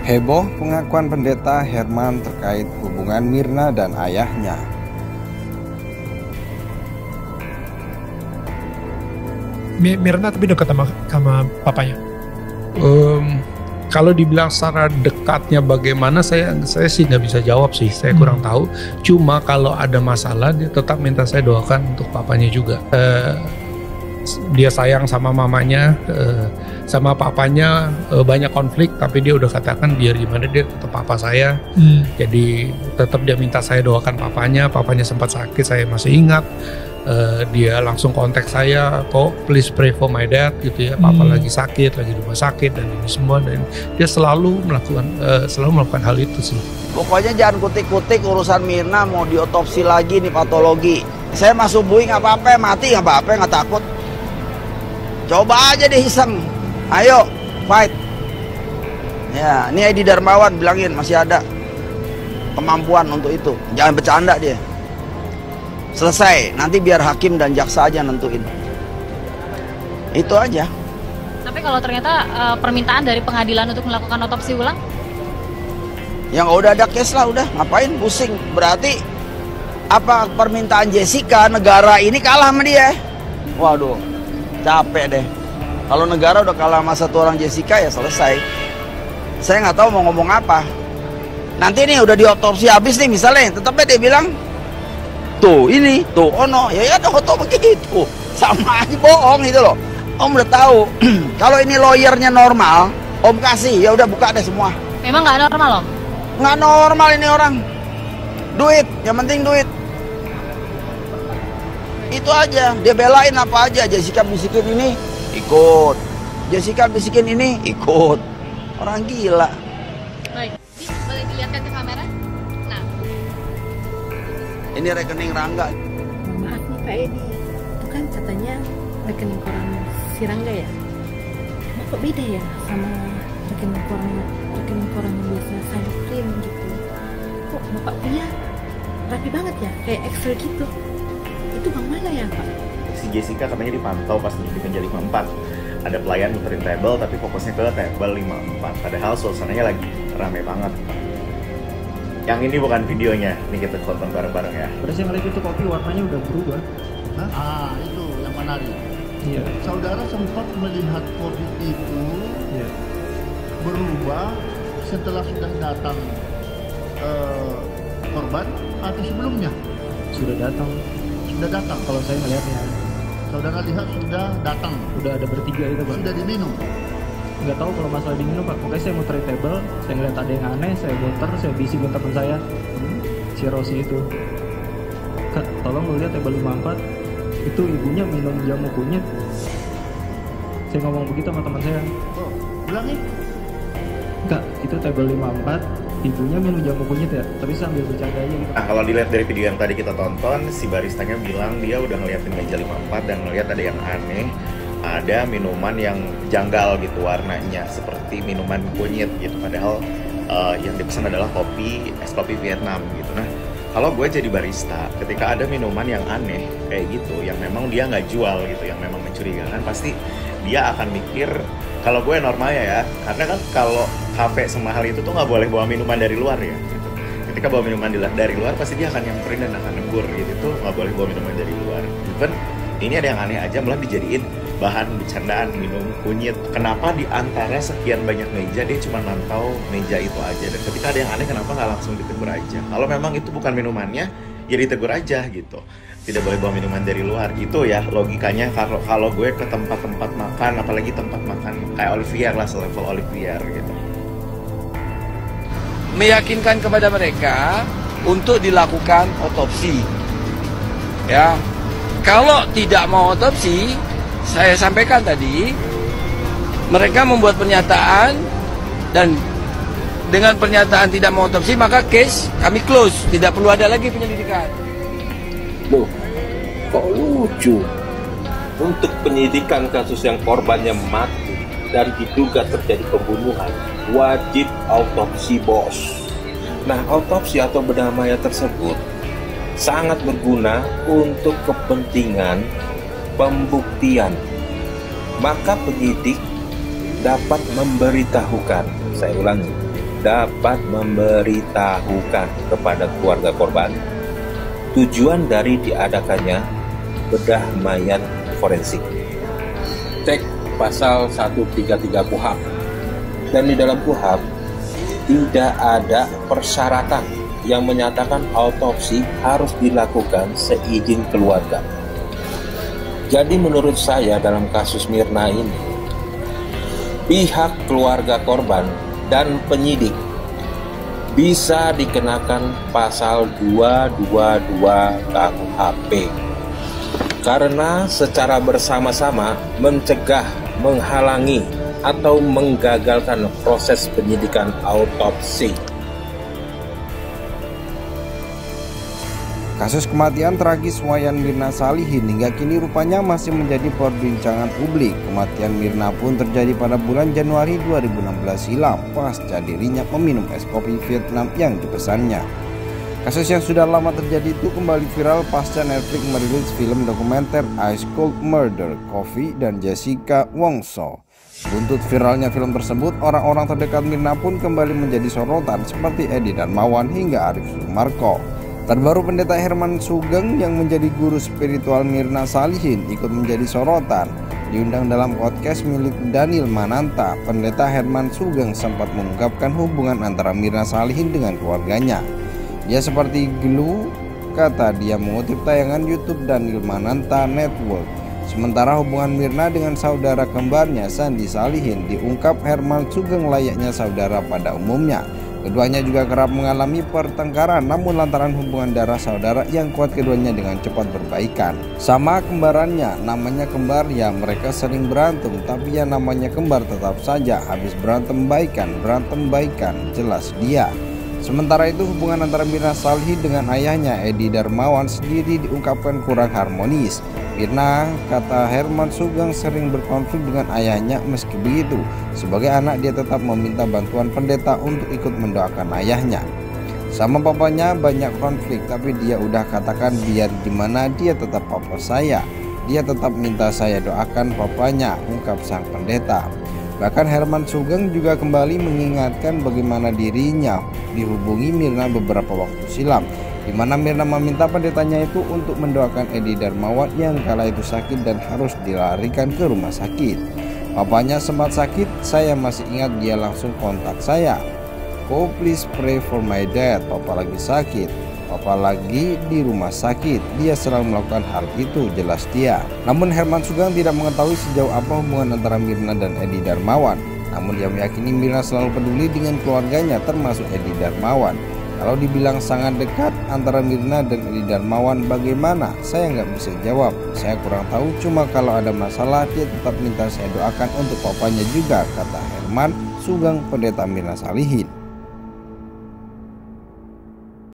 Heboh pengakuan Pendeta Herman terkait hubungan Mirna dan ayahnya. Mirna tapi dekat sama papanya. Kalau dibilang secara dekatnya bagaimana, saya sih nggak bisa jawab sih, saya kurang tahu. Cuma kalau ada masalah dia tetap minta saya doakan untuk papanya juga. Dia sayang sama mamanya, sama papanya banyak konflik, tapi dia udah katakan biar gimana dia tetap papa saya. Jadi tetap dia minta saya doakan papanya. Papanya sempat sakit, saya masih ingat. Dia langsung kontak saya, kok please pray for my dad gitu ya, papa lagi sakit, lagi di rumah sakit dan ini semua, dan dia selalu melakukan hal itu sih. Pokoknya jangan kutik-kutik urusan Mirna mau diotopsi lagi nih patologi. Saya masuk bui nggak apa-apa, mati nggak apa-apa, nggak takut. Coba aja deh iseng, ayo fight. Ya, ini Edi Darmawan bilangin masih ada kemampuan untuk itu, jangan bercanda dia. Selesai, nanti biar hakim dan jaksa aja nentuin. Itu aja. Tapi kalau ternyata permintaan dari pengadilan untuk melakukan otopsi ulang? Yang udah ada case lah, udah ngapain pusing. Berarti apa permintaan Jessica, negara ini kalah sama dia. Waduh, capek deh. Kalau negara udah kalah sama satu orang Jessica ya selesai. Saya nggak tahu mau ngomong apa. Nanti nih udah diotopsi habis nih misalnya, tetapnya dia bilang tuh ini, tuh ono, ya foto begitu, sama aja bohong gitu loh. Om udah tahu, kalau ini lawyernya normal, Om kasih, ya udah buka deh semua. Memang nggak normal Om? Nggak normal ini orang, duit, yang penting duit. Itu aja, dia belain apa aja. Jessica bisikin ini, ikut. Jessica bisikin ini, ikut. Orang gila. Baik, boleh dilihatkan ke kamera? Ini rekening Rangga. Maaf nih Pak Edi, itu kan katanya rekening koran si Rangga ya? Kok beda ya sama rekening koran yang biasa saya print gitu? Kok Bapak punya rapi banget ya, kayak Excel gitu? Itu bang mana ya Pak? Si Jessica katanya dipantau pas di meja 54. Ada pelayan muterin table tapi fokusnya ke table 54. Padahal suasananya lagi rame banget. Yang ini bukan videonya, ini kita tonton bareng-bareng ya. Terus yang lihat itu kopi warnanya udah berubah. Hah? Itu yang menarik. Iya. Saudara sempat melihat kopi itu berubah setelah sudah datang korban atau sebelumnya? Sudah datang. Sudah datang. Kalau saya melihatnya. Saudara lihat sudah datang. Udah ada bertiga itu Pak. Sudah diminum. Nggak tahu kalau masalah diminum Pak, pokoknya saya muter table, saya ngeliat ada yang aneh, saya muter, saya bisi ke teman saya, si Rosi itu, Kak, tolong lu lihat table 54, itu ibunya minum jamu kunyit. Saya ngomong begitu sama teman saya. Oh, bilangin. Kak, itu table 54, ibunya minum jamu kunyit ya, tapi sambil bercanda aja gitu. Nah, kalau dilihat dari video yang tadi kita tonton, si baristanya bilang dia udah ngeliatin meja 54 dan ngeliat ada yang aneh. Ada minuman yang janggal gitu warnanya, seperti minuman kunyit gitu. Padahal yang dipesan adalah kopi, es kopi Vietnam gitu. Nah, kalau gue jadi barista, ketika ada minuman yang aneh kayak gitu, yang memang dia nggak jual gitu, yang memang mencurigakan, pasti dia akan mikir, kalau gue normalnya ya, karena kan kalau kafe semahal itu tuh nggak boleh bawa minuman dari luar ya gitu. Ketika bawa minuman dari luar, pasti dia akan nyamperin dan akan negur gitu, tuh nggak boleh bawa minuman dari luar. Even ini ada yang aneh aja, malah dijadiin bahan bercandaan, minum kunyit. Kenapa di antara sekian banyak meja dia cuma mantau meja itu aja? Dan ketika ada yang aneh, kenapa nggak langsung ditegur aja? Kalau memang itu bukan minumannya, ya ditegur aja gitu. Tidak boleh bawa minuman dari luar. Itu ya logikanya kalau gue ke tempat-tempat makan, apalagi tempat makan kayak Olivier lah, selevel Olivier gitu. Meyakinkan kepada mereka untuk dilakukan otopsi. Ya, kalau tidak mau otopsi, saya sampaikan tadi, mereka membuat pernyataan dan dengan pernyataan tidak mau otopsi maka case kami close, tidak perlu ada lagi penyelidikan. Loh, kok lucu? Untuk penyidikan kasus yang korbannya mati dan diduga terjadi pembunuhan, wajib autopsi bos. Nah, autopsi atau bedah mayat tersebut sangat berguna untuk kepentingan pembuktian. Maka penyidik dapat memberitahukan, saya ulangi, dapat memberitahukan kepada keluarga korban tujuan dari diadakannya bedah mayat forensik. Cek pasal 133 KUHP. Dan di dalam KUHP tidak ada persyaratan yang menyatakan autopsi harus dilakukan seizin keluarga. Jadi menurut saya dalam kasus Mirna ini, pihak keluarga korban dan penyidik bisa dikenakan pasal 222 KUHP karena secara bersama-sama mencegah, menghalangi, atau menggagalkan proses penyidikan autopsi. Kasus kematian tragis Wayan Mirna Salihin hingga kini rupanya masih menjadi perbincangan publik. Kematian Mirna pun terjadi pada bulan Januari 2016 silam pasca dirinya meminum es kopi Vietnam yang dipesannya. Kasus yang sudah lama terjadi itu kembali viral pasca Netflix merilis film dokumenter Ice Cold Murder Coffee dan Jessica Wongso. Buntut viralnya film tersebut, orang-orang terdekat Mirna pun kembali menjadi sorotan seperti Edi Darmawan hingga Arif Sumarko. Terbaru Pendeta Herman Sugeng yang menjadi guru spiritual Mirna Salihin ikut menjadi sorotan. Diundang dalam podcast milik Daniel Mananta, Pendeta Herman Sugeng sempat mengungkapkan hubungan antara Mirna Salihin dengan keluarganya. Dia seperti gelu, kata dia mengutip tayangan YouTube Daniel Mananta Network. Sementara hubungan Mirna dengan saudara kembarnya Sandi Salihin diungkap Herman Sugeng layaknya saudara pada umumnya. Keduanya juga kerap mengalami pertengkaran, namun lantaran hubungan darah saudara yang kuat keduanya dengan cepat berbaikan. Sama kembarannya, namanya kembar ya mereka sering berantem, tapi ya namanya kembar tetap saja habis berantem baikan, jelas dia. Sementara itu hubungan antara Mirna Salihin dengan ayahnya Edi Darmawan sendiri diungkapkan kurang harmonis. Mirna, kata Herman Sugeng, sering berkonflik dengan ayahnya. Meski begitu, sebagai anak dia tetap meminta bantuan pendeta untuk ikut mendoakan ayahnya. Sama papanya banyak konflik, tapi dia udah katakan biar gimana dia tetap papa saya. Dia tetap minta saya doakan papanya, ungkap sang pendeta. Bahkan Herman Sugeng juga kembali mengingatkan bagaimana dirinya dihubungi Mirna beberapa waktu silam, di mana Mirna meminta pendetanya itu untuk mendoakan Edi Darmawan yang kala itu sakit dan harus dilarikan ke rumah sakit. Papanya sempat sakit, saya masih ingat dia langsung kontak saya. "Oh please pray for my dad, papa lagi sakit. Papa lagi di rumah sakit." Dia selalu melakukan hal itu, jelas dia. Namun Herman Sugeng tidak mengetahui sejauh apa hubungan antara Mirna dan Edi Darmawan. Namun dia meyakini Mirna selalu peduli dengan keluarganya termasuk Edi Darmawan. Kalau dibilang sangat dekat antara Mirna dan Edi Darmawan bagaimana? Saya nggak bisa jawab. Saya kurang tahu, cuma kalau ada masalah dia tetap minta saya doakan untuk papanya juga, kata Herman Sugeng, pendeta Mirna Salihin.